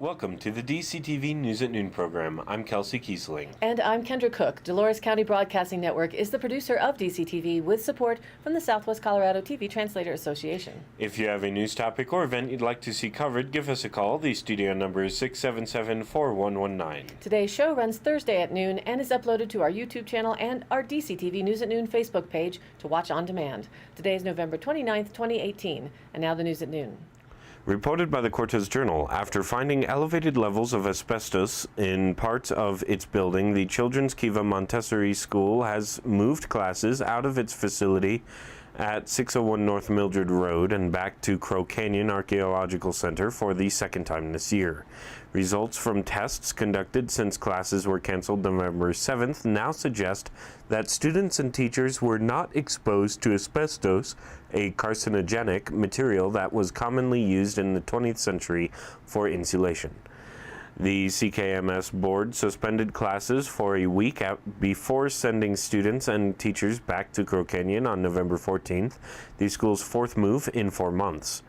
Welcome to the DCTV News at Noon program. I'm Kelsey Kiesling. And I'm Kendra Cook. Dolores County Broadcasting Network is the producer of DCTV with support from the Southwest Colorado TV Translator Association. If you have a news topic or event you'd like to see covered, give us a call. The studio number is 677-4119. Today's show runs Thursday at noon and is uploaded to our YouTube channel and our DCTV News at Noon Facebook page to watch on demand. Today is November 29th, 2018. And now the news at noon. Reported by the Cortez Journal, after finding elevated levels of asbestos in parts of its building, the Children's Kiva Montessori School has moved classes out of its facility at 601 North Mildred Road and back to Crow Canyon Archaeological Center for the second time this year. Results from tests conducted since classes were canceled November 7th now suggest that students and teachers were not exposed to asbestos, a carcinogenic material that was commonly used in the 20th century for insulation. The CKMS board suspended classes for a week before sending students and teachers back to Crow Canyon on November 14th, the school's fourth move in 4 months.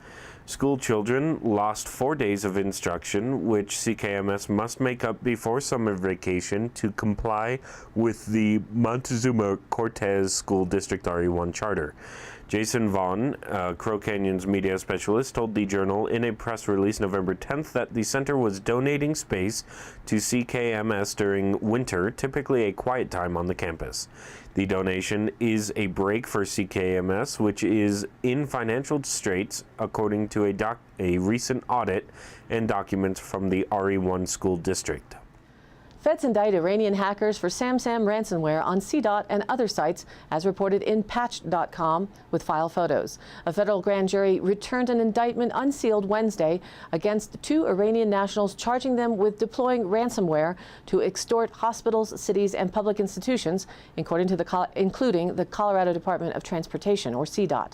School children lost 4 days of instruction, which CKMS must make up before summer vacation to comply with the Montezuma-Cortez School District RE1 charter. Jason Vaughn, Crow Canyon's media specialist, told the Journal in a press release November 10th that the center was donating space to CKMS during winter, typically a quiet time on the campus. The donation is a break for CKMS, which is in financial straits, according to a recent audit and documents from the RE1 school district. Feds indict Iranian hackers for SamSam ransomware on CDOT and other sites, as reported in Patch.com with file photos. A federal grand jury returned an indictment unsealed Wednesday against 2 Iranian nationals, charging them with deploying ransomware to extort hospitals, cities, and public institutions, including the Colorado Department of Transportation, or CDOT.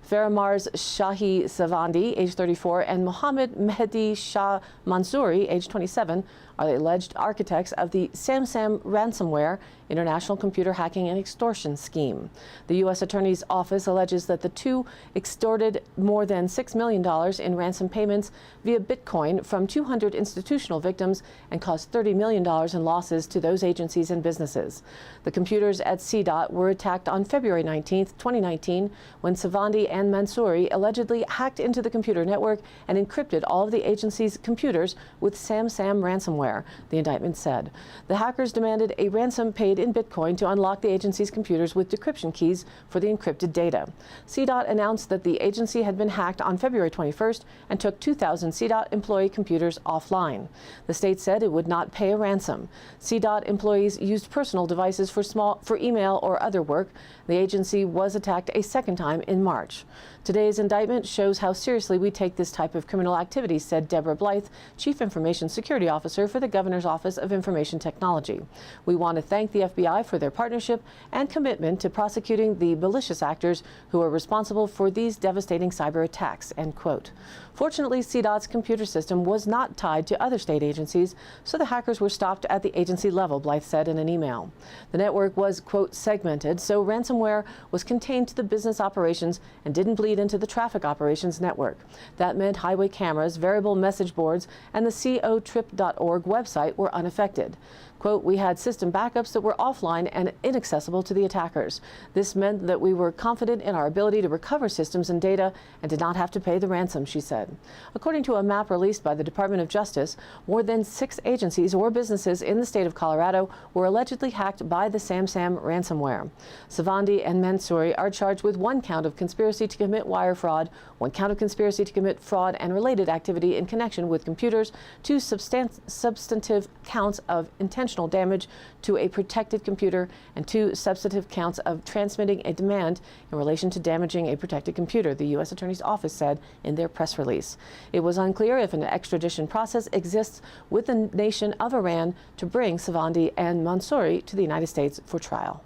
Faramars Shahi Savandi, age 34, and Mohammed Mehdi Shah Mansouri, age 27, are the alleged architects of the SamSam ransomware international computer hacking and extortion scheme. The U.S. Attorney's Office alleges that the two extorted more than $6 million in ransom payments via Bitcoin from 200 institutional victims and caused $30 million in losses to those agencies and businesses. The computers at CDOT were attacked on February 19, 2019, when Savandi and Mansouri allegedly hacked into the computer network and encrypted all of the agency's computers with SamSam ransomware, the indictment said. The hackers demanded a ransom paid in Bitcoin to unlock the agency's computers with decryption keys for the encrypted data. CDOT announced that the agency had been hacked on February 21st and took 2,000 CDOT employee computers offline. The state said it would not pay a ransom. CDOT employees used personal devices for email or other work. The agency was attacked a second time in March. Today's indictment shows how seriously we take this type of criminal activity, said Deborah Blythe, Chief Information Security Officer for the Governor's Office of Information Technology. We want to thank the FBI for their partnership and commitment to prosecuting the malicious actors who are responsible for these devastating cyber attacks, end quote. Fortunately, CDOT's computer system was not tied to other state agencies, so the hackers were stopped at the agency level, Blythe said in an email. The network was, quote, segmented, so ransomware was contained to the business operations and didn't bleed into the traffic operations network. That meant highway cameras, variable message boards, and the cotrip.org website were unaffected. Quote, we had system backups that were offline and inaccessible to the attackers. This meant that we were confident in our ability to recover systems and data and did not have to pay the ransom, she said. According to a map released by the Department of Justice, more than 6 agencies or businesses in the state of Colorado were allegedly hacked by the SamSam ransomware. Savandi and Mansouri are charged with 1 count of conspiracy to commit wire fraud, 1 count of conspiracy to commit fraud and related activity in connection with computers, 2 substantive counts of intentional damage to a protected computer, and 2 substantive counts of transmitting a demand in relation to damaging a protected computer, the U.S. Attorney's Office said in their press release. It was unclear if an extradition process exists with the nation of Iran to bring Savandi and Mansouri to the United States for trial.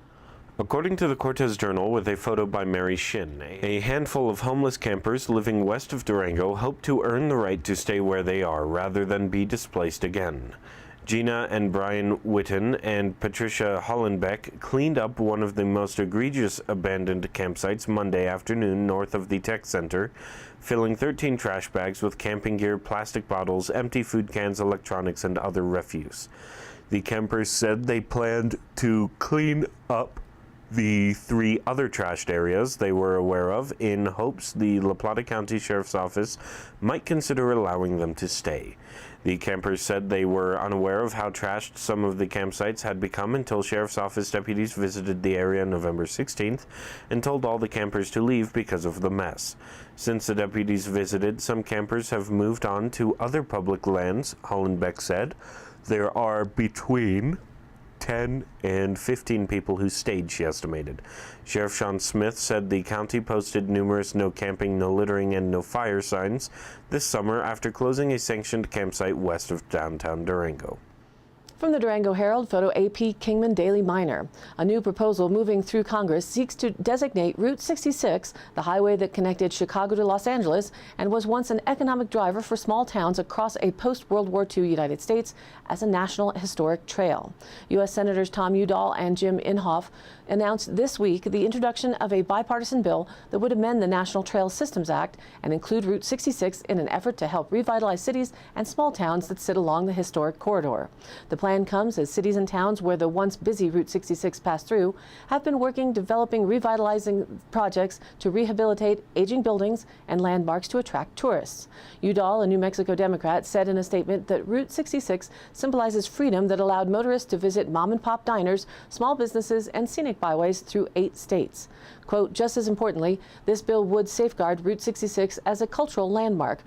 According to the Cortez Journal, with a photo by Mary Shin, a handful of homeless campers living west of Durango hope to earn the right to stay where they are rather than be displaced again. Gina and Brian Witten and Patricia Hollenbeck cleaned up one of the most egregious abandoned campsites Monday afternoon north of the tech center, filling 13 trash bags with camping gear, plastic bottles, empty food cans, electronics, and other refuse. The campers said they planned to clean up the 3 other trashed areas they were aware of in hopes the La Plata County Sheriff's Office might consider allowing them to stay. The campers said they were unaware of how trashed some of the campsites had become until Sheriff's Office deputies visited the area November 16th and told all the campers to leave because of the mess. Since the deputies visited, some campers have moved on to other public lands, Hollenbeck said. There are between 10 and 15 people who stayed, she estimated. Sheriff Sean Smith said the county posted numerous no camping, no littering, and no fire signs this summer after closing a sanctioned campsite west of downtown Durango. From the Durango Herald, photo AP Kingman Daily Miner. A new proposal moving through Congress seeks to designate Route 66, the highway that connected Chicago to Los Angeles and was once an economic driver for small towns across a post-World War II United States, as a National Historic Trail. U.S. Senators Tom Udall and Jim Inhofe announced this week the introduction of a bipartisan bill that would amend the National Trail Systems Act and include Route 66 in an effort to help revitalize cities and small towns that sit along the historic corridor. The plan comes as cities and towns where the once busy Route 66 passed through have been developing revitalizing projects to rehabilitate aging buildings and landmarks to attract tourists. Udall, a New Mexico Democrat, said in a statement that Route 66 symbolizes freedom that allowed motorists to visit mom-and-pop diners, small businesses, and scenic byways through 8 states. Quote, just as importantly, this bill would safeguard Route 66 as a cultural landmark,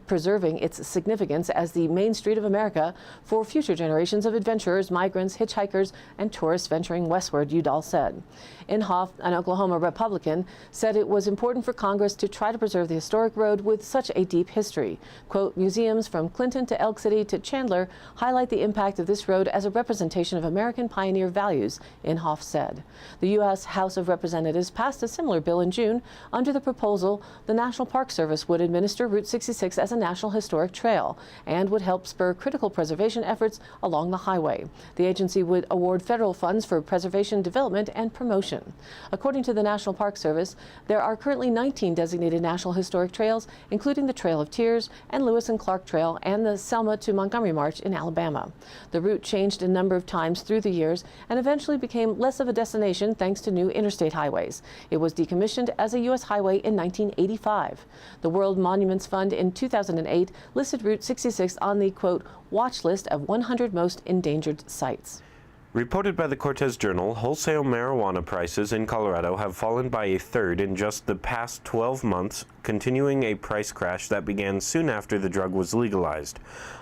preserving its significance as the Main Street of America for future generations of adventurers, migrants, hitchhikers, and tourists venturing westward, Udall said. Inhofe, an Oklahoma Republican, said it was important for Congress to try to preserve the historic road with such a deep history. Quote, museums from Clinton to Elk City to Chandler highlight the impact of this road as a representation of American pioneer values, Inhofe said. The U.S. House of Representatives passed a similar bill in June. Under the proposal, the National Park Service would administer Route 66 as a National Historic Trail and would help spur critical preservation efforts along the highway. The agency would award federal funds for preservation, development, and promotion. According to the National Park Service, there are currently 19 designated National Historic Trails, including the Trail of Tears and Lewis and Clark Trail and the Selma to Montgomery March in Alabama. The route changed a number of times through the years and eventually became less of a destination thanks to new interstate highways. It was decommissioned as a U.S. highway in 1985. The World Monuments Fund in 2008 listed Route 66 on the, quote, watch list of 100 most endangered sites. Reported by the Cortez Journal, wholesale marijuana prices in Colorado have fallen by a third in just the past 12 months, continuing a price crash that began soon after the drug was legalized.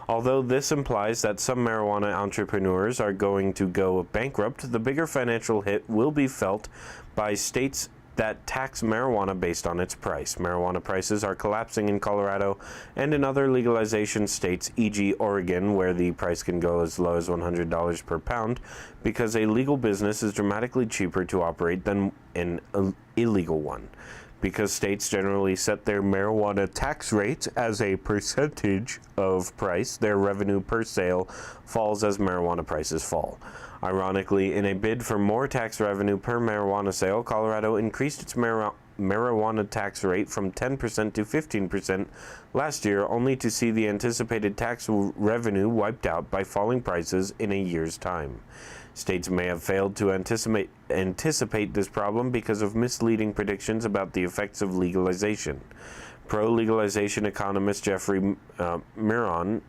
Although this implies that some marijuana entrepreneurs are going to go bankrupt, the bigger financial hit will be felt by states that tax marijuana based on its price. Marijuana prices are collapsing in Colorado and in other legalization states, e.g. Oregon, where the price can go as low as $100 per pound, because a legal business is dramatically cheaper to operate than an illegal one. Because states generally set their marijuana tax rates as a percentage of price, their revenue per sale falls as marijuana prices fall. Ironically, in a bid for more tax revenue per marijuana sale, Colorado increased its marijuana tax rate from 10% to 15% last year, only to see the anticipated tax revenue wiped out by falling prices in a year's time. States may have failed to anticipate this problem because of misleading predictions about the effects of legalization. Pro-legalization economist Jeffrey Miron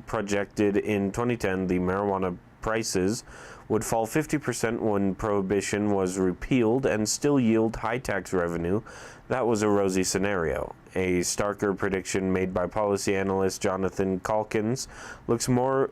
projected in 2010 the marijuana prices would fall 50% when prohibition was repealed and still yield high tax revenue. That was a rosy scenario. A starker prediction made by policy analyst Jonathan Calkins looks more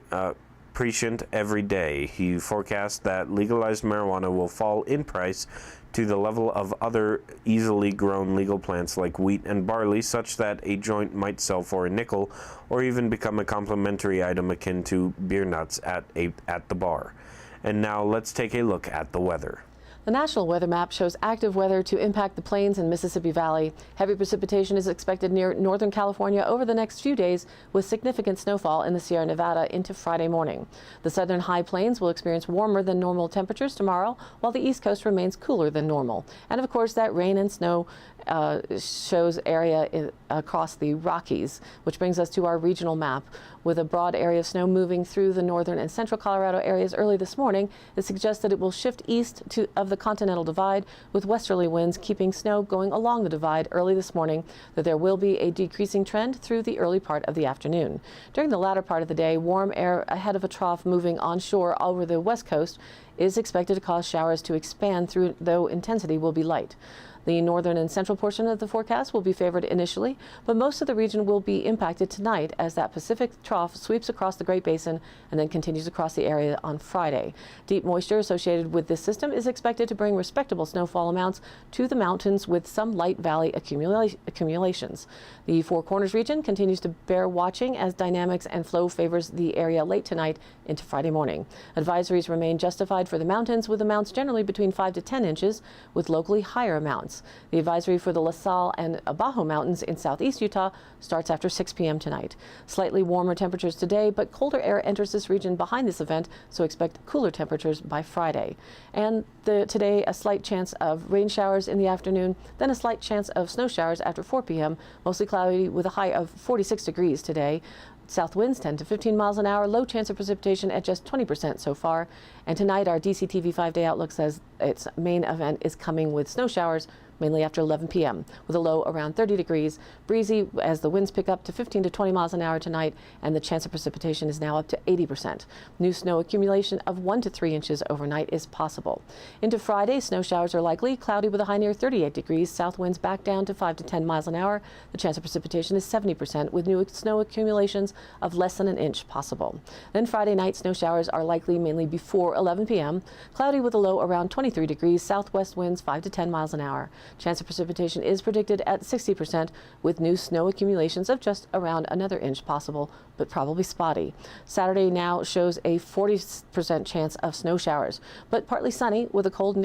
prescient every day. He forecasts that legalized marijuana will fall in price to the level of other easily grown legal plants like wheat and barley, such that a joint might sell for a nickel or even become a complementary item akin to beer nuts at the bar. And now let's take a look at the weather. The national weather map shows active weather to impact the plains and Mississippi Valley. Heavy precipitation is expected near northern California over the next few days, with significant snowfall in the Sierra Nevada into Friday morning. The southern high plains will experience warmer than normal temperatures tomorrow, while the east coast remains cooler than normal. And of course, that rain and snow shows area across the Rockies, which brings us to our regional map. With a broad area of snow moving through the northern and central Colorado areas early this morning, it suggests that it will shift east of the Continental Divide, with westerly winds keeping snow going along the divide early this morning, that there will be a decreasing trend through the early part of the afternoon. During the latter part of the day, warm air ahead of a trough moving onshore over the west coast is expected to cause showers to expand through, though intensity will be light. The northern and central portion of the forecast will be favored initially, but most of the region will be impacted tonight as that Pacific trough sweeps across the Great Basin and then continues across the area on Friday. Deep moisture associated with this system is expected to bring respectable snowfall amounts to the mountains, with some light valley accumulations. The Four Corners region continues to bear watching as dynamics and flow favors the area late tonight into Friday morning. Advisories remain justified for the mountains, with amounts generally between 5 to 10 inches, with locally higher amounts. The advisory for the La Salle and Abajo Mountains in southeast Utah starts after 6 p.m. tonight. Slightly warmer temperatures today, but colder air enters this region behind this event, so expect cooler temperatures by Friday. And today, a slight chance of rain showers in the afternoon, then a slight chance of snow showers after 4 p.m., mostly cloudy with a high of 46 degrees today. South winds 10 to 15 miles an hour, low chance of precipitation at just 20% so far. And tonight, our DCTV 5-day outlook says its main event is coming with snow showers, mainly after 11 p.m., with a low around 30 degrees. Breezy as the winds pick up to 15 to 20 miles an hour tonight, and the chance of precipitation is now up to 80%. New snow accumulation of 1 to 3 inches overnight is possible. Into Friday, snow showers are likely, cloudy with a high near 38 degrees. South winds back down to 5 to 10 miles an hour. The chance of precipitation is 70%, with new snow accumulations of less than an inch possible. Then Friday night, snow showers are likely mainly before 11 p.m., cloudy with a low around 23 degrees. Southwest winds 5 to 10 miles an hour. Chance of precipitation is predicted at 60%, with new snow accumulations of just around another inch possible, but probably spotty. Saturday now shows a 40% chance of snow showers, but partly sunny with a cold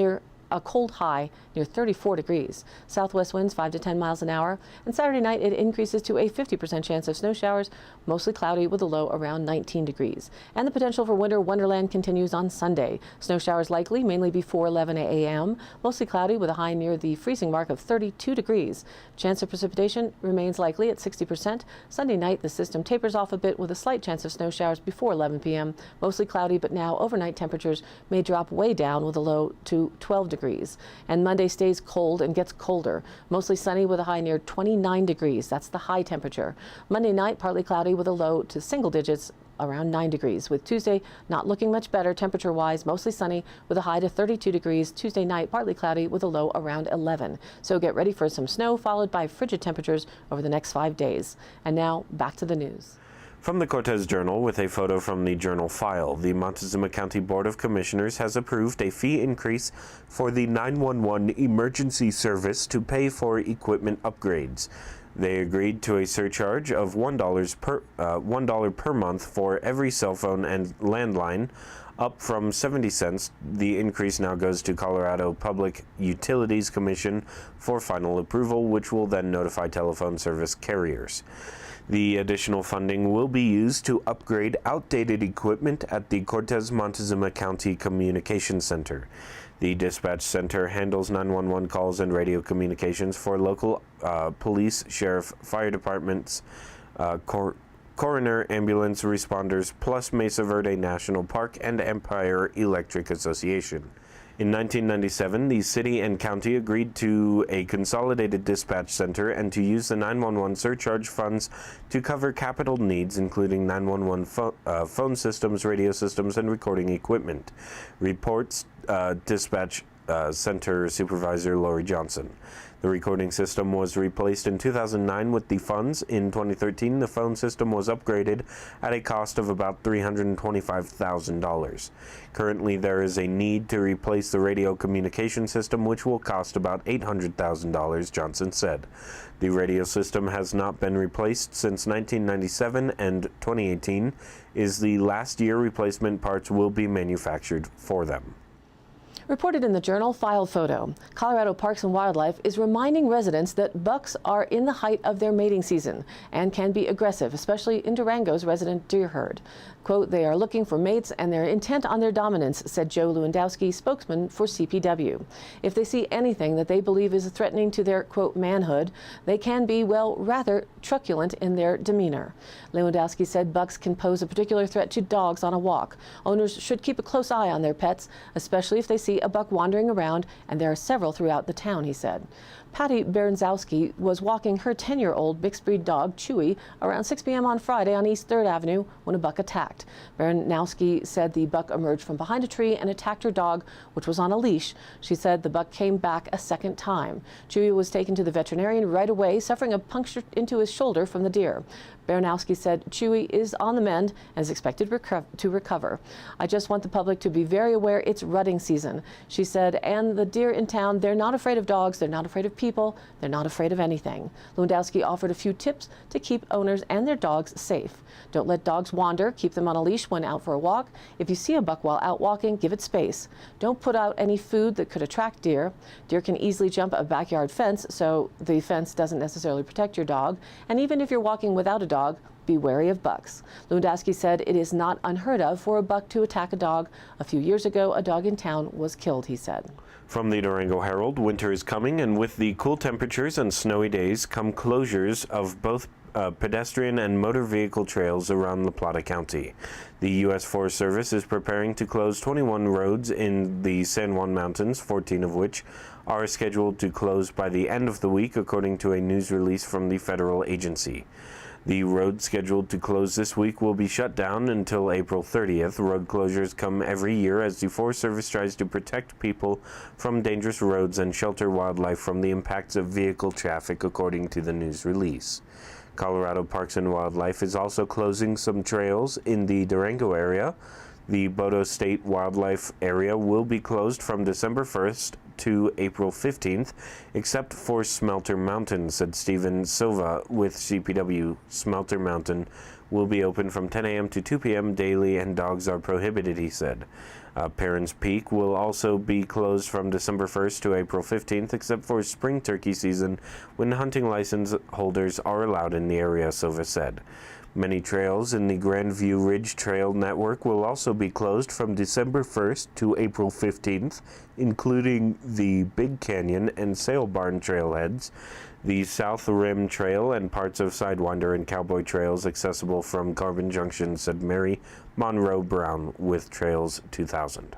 high near 34 degrees. Southwest winds 5 to 10 miles an hour. And Saturday night, it increases to a 50% chance of snow showers, mostly cloudy with a low around 19 degrees. And the potential for winter wonderland continues on Sunday. Snow showers likely, mainly before 11 a.m., mostly cloudy with a high near the freezing mark of 32 degrees. Chance of precipitation remains likely at 60%. Sunday night, the system tapers off a bit with a slight chance of snow showers before 11 p.m., mostly cloudy, but now overnight temperatures may drop way down with a low to 12 degrees. And Monday stays cold and gets colder, mostly sunny with a high near 29 degrees. That's the high temperature. Monday night, partly cloudy with a low to single digits, around 9 degrees, with Tuesday not looking much better temperature-wise, mostly sunny with a high to 32 degrees. Tuesday night, partly cloudy with a low around 11. So get ready for some snow, followed by frigid temperatures over the next 5 days. And now, back to the news. From the Cortez Journal, with a photo from the Journal file, the Montezuma County Board of Commissioners has approved a fee increase for the 911 emergency service to pay for equipment upgrades. They agreed to a surcharge of $1 per month for every cell phone and landline, up from 70 cents. The increase now goes to Colorado Public Utilities Commission for final approval, which will then notify telephone service carriers. The additional funding will be used to upgrade outdated equipment at the Cortez-Montezuma County Communications Center. The dispatch center handles 911 calls and radio communications for local police, sheriff, fire departments, coroner, ambulance responders, plus Mesa Verde National Park and Empire Electric Association. In 1997, the city and county agreed to a consolidated dispatch center and to use the 911 surcharge funds to cover capital needs, including 911 phone systems, radio systems, and recording equipment, reports dispatch center supervisor Lori Johnson. The recording system was replaced in 2009 with the funds. In 2013, the phone system was upgraded at a cost of about $325,000. Currently, there is a need to replace the radio communication system, which will cost about $800,000, Johnson said. The radio system has not been replaced since 1997, and 2018 is the last year replacement parts will be manufactured for them. Reported in the Journal, file photo. Colorado Parks and Wildlife is reminding residents that bucks are in the height of their mating season and can be aggressive, especially in Durango's resident deer herd. Quote, they are looking for mates and they're intent on their dominance, said Joe Lewandowski, spokesman for CPW. If they see anything that they believe is threatening to their, quote, manhood, they can be, well, rather truculent in their demeanor. Lewandowski said bucks can pose a particular threat to dogs on a walk. Owners should keep a close eye on their pets, especially if they see a buck wandering around, and there are several throughout the town, he said. Patty Berenzowski was walking her 10-year-old mixed-breed dog, Chewy, around 6 p.m. on Friday on East 3rd Avenue when a buck attacked. Berenzowski said the buck emerged from behind a tree and attacked her dog, which was on a leash. She said the buck came back a second time. Chewy was taken to the veterinarian right away, suffering a puncture into his shoulder from the deer. Berenzowski said Chewy is on the mend and is expected to recover. I just want the public to be very aware it's rutting season, she said, and the deer in town, they're not afraid of dogs, they're not afraid of people, they're not afraid of anything. Lewandowski offered a few tips to keep owners and their dogs safe. Don't let dogs wander, keep them on a leash when out for a walk. If you see a buck while out walking, give it space. Don't put out any food that could attract deer. Deer can easily jump a backyard fence, so the fence doesn't necessarily protect your dog. And even if you're walking without a dog, be wary of bucks. Lewandowski said it is not unheard of for a buck to attack a dog. A few years ago, a dog in town was killed, he said. From the Durango Herald, winter is coming, and with the cool temperatures and snowy days come closures of both pedestrian and motor vehicle trails around La Plata County. The U.S. Forest Service is preparing to close 21 roads in the San Juan Mountains, 14 of which are scheduled to close by the end of the week, according to a news release from the federal agency. The road scheduled to close this week will be shut down until April 30th. Road closures come every year as the Forest Service tries to protect people from dangerous roads and shelter wildlife from the impacts of vehicle traffic, according to the news release. Colorado Parks and Wildlife is also closing some trails in the Durango area. The Bodo State Wildlife Area will be closed from December 1st to April 15th, except for Smelter Mountain, said Steven Silva with CPW. Smelter Mountain will be open from 10 a.m. to 2 p.m. daily, and dogs are prohibited, he said. Perrins Peak will also be closed from December 1st to April 15th, except for spring turkey season, when hunting license holders are allowed in the area, Silva said. Many trails in the Grandview Ridge Trail Network will also be closed from December 1st to April 15th, including the Big Canyon and Sail Barn trailheads, the South Rim Trail, and parts of Sidewinder and Cowboy trails accessible from Carbon Junction, said Mary Monroe Brown with Trails 2000.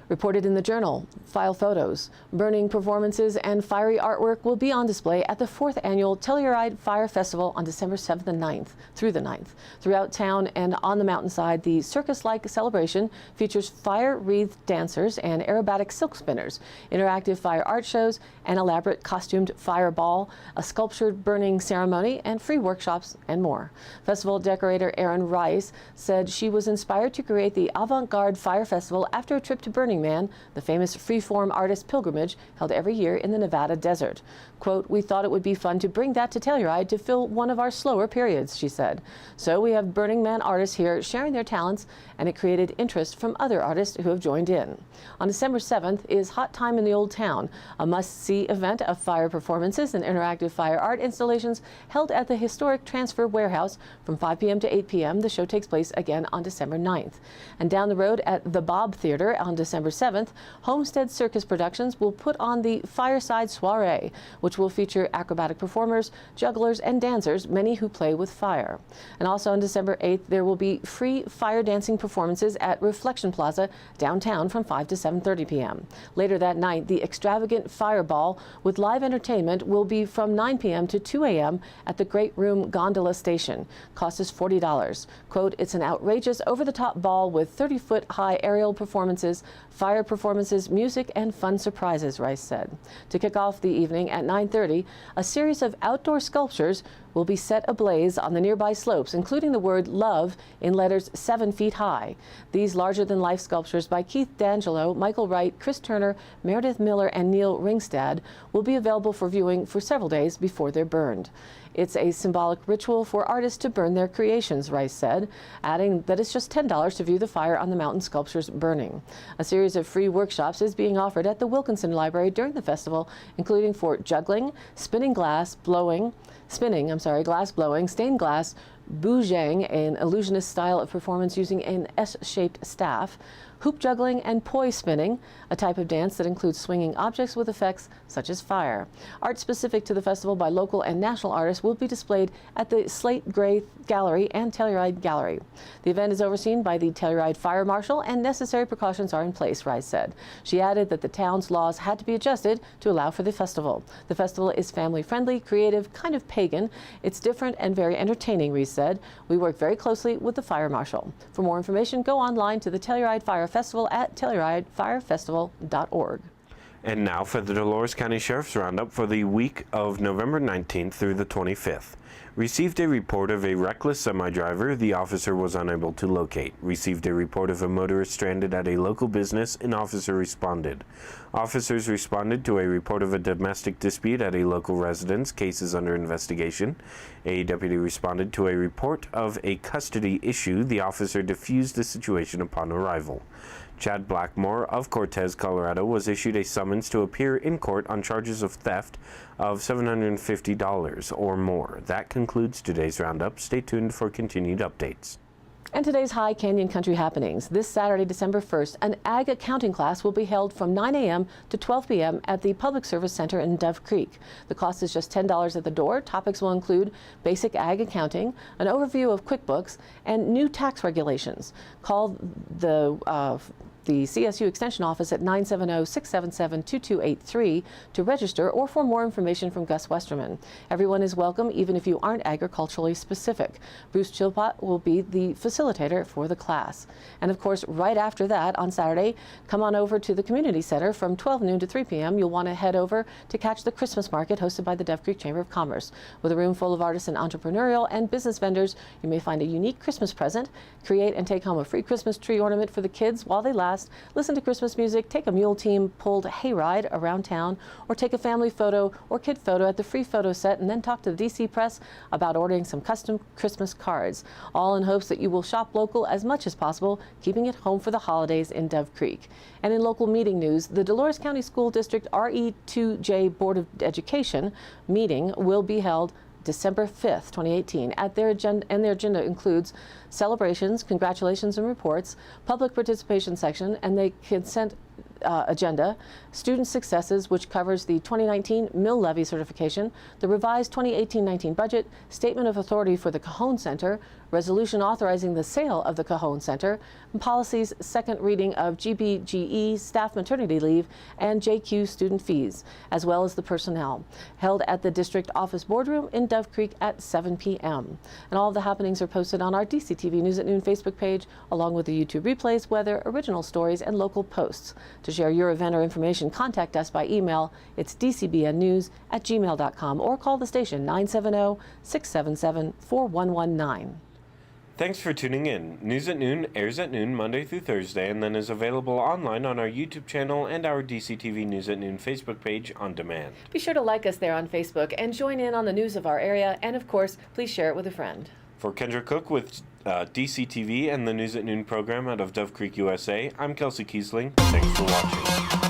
Reported in the Journal, file photos. Burning performances and fiery artwork will be on display at the 4th Annual Telluride Fire Festival on December 7th and 9th through the 9th. Throughout town and on the mountainside, the circus-like celebration features fire-wreathed dancers and aerobatic silk spinners, interactive fire art shows, an elaborate costumed fireball, a sculptured burning ceremony, and free workshops and more. Festival decorator Erin Rice said she was inspired to create the avant-garde fire festival after a trip to Burning Man, the famous freeform artist pilgrimage held every year in the Nevada desert. Quote, we thought it would be fun to bring that to Telluride to fill one of our slower periods, she said. So we have Burning Man artists here sharing their talents, and it created interest from other artists who have joined in. On December 7th is Hot Time in the Old Town, a must-see event of fire performances and interactive fire art installations held at the historic Transfer Warehouse from 5 p.m. to 8 p.m. The show takes place again on December 9th. And down the road at the Bob Theater on December 7th, Homestead Circus Productions will put on the Fireside Soiree, which will feature acrobatic performers, jugglers, and dancers, many who play with fire. And also on December 8th, there will be free fire dancing performances at Reflection Plaza downtown from 5 to 7:30 p.m. Later that night, the extravagant Fireball with live entertainment will be from 9 p.m. to 2 a.m. at the Great Room Gondola Station. Cost is $40. Quote, it's an outrageous over-the-top ball with 30-foot high aerial performances, fire performances, music, and fun surprises, Rice said. To kick off the evening at 9:30, a series of outdoor sculptures will be set ablaze on the nearby slopes, including the word love in letters 7 feet high. These larger-than-life sculptures by Keith D'Angelo, Michael Wright, Chris Turner, Meredith Miller, and Neil Ringstad will be available for viewing for several days before they're burned. It's a symbolic ritual for artists to burn their creations, Rice said, adding that it's just $10 to view the fire on the mountain sculptures burning. A series of free workshops is being offered at the Wilkinson Library during the festival, including for juggling, glass blowing, stained glass, boujang, an illusionist style of performance using an S-shaped staff, hoop juggling, and poi spinning, a type of dance that includes swinging objects with effects such as fire. Art specific to the festival by local and national artists will be displayed at the Slate Gray Gallery and Telluride Gallery. The event is overseen by the Telluride Fire Marshal, and necessary precautions are in place, Rice said. She added that the town's laws had to be adjusted to allow for the festival. The festival is family-friendly, creative, kind of pagan. It's different and very entertaining, Rice said. We work very closely with the Fire Marshal. For more information, go online to the Telluride Fire Festival at TellurideFireFestival.org. And now for the Dolores County Sheriff's Roundup for the week of November 19th through the 25th. Received a report of a reckless semi-driver the officer was unable to locate. Received a report of a motorist stranded at a local business. An officer responded. Officers responded to a report of a domestic dispute at a local residence. Case is under investigation. A deputy responded to a report of a custody issue. The officer diffused the situation upon arrival. Chad Blackmore of Cortez, Colorado, was issued a summons to appear in court on charges of theft of $750 or more. That concludes today's roundup. Stay tuned for continued updates. And today's High Canyon Country happenings. This Saturday, December 1st, an ag accounting class will be held from 9 a.m. to 12 p.m. at the Public Service Center in Dove Creek. The cost is just $10 at the door. Topics will include basic ag accounting, an overview of QuickBooks, and new tax regulations. Call the CSU Extension Office at 970-677-2283 to register or for more information from Gus Westerman. Everyone is welcome, even if you aren't agriculturally specific. Bruce Chilpott will be the facilitator for the class. And of course, right after that, on Saturday, come on over to the Community Center from 12 noon to 3 p.m. You'll want to head over to catch the Christmas market hosted by the Dove Creek Chamber of Commerce. With a room full of artists and entrepreneurial and business vendors, you may find a unique Christmas present, create and take home a free Christmas tree ornament for the kids while they last, listen to Christmas music, take a mule team pulled hayride around town, or take a family photo or kid photo at the free photo set, and then talk to the DC Press about ordering some custom Christmas cards, all in hopes that you will shop local as much as possible, keeping it home for the holidays in Dove Creek. And in local meeting news, the Dolores County School District RE2J Board of Education meeting will be held December 5th, 2018. Their agenda includes celebrations, congratulations and reports, public participation section, and the consent agenda, student successes, which covers the 2019 mill levy certification, the revised 2018-19 budget, statement of authority for the Cajon Center, resolution authorizing the sale of the Cajon Center, and policies, second reading of GBGE staff maternity leave, and JQ student fees, as well as the personnel, held at the district office boardroom in Dove Creek at 7 p.m. And all of the happenings are posted on our DCTV News at Noon Facebook page, along with the YouTube replays, weather, original stories, and local posts. To share your event or information, contact us by email. It's dcbnnews@gmail.com or call the station 970-677-4119. Thanks for tuning in. News at Noon airs at noon Monday through Thursday and then is available online on our YouTube channel and our DCTV News at Noon Facebook page on demand. Be sure to like us there on Facebook and join in on the news of our area, and of course, please share it with a friend. For Kendra Cook with DCTV and the News at Noon program out of Dove Creek, USA, I'm Kelsey Kiesling. Thanks for watching.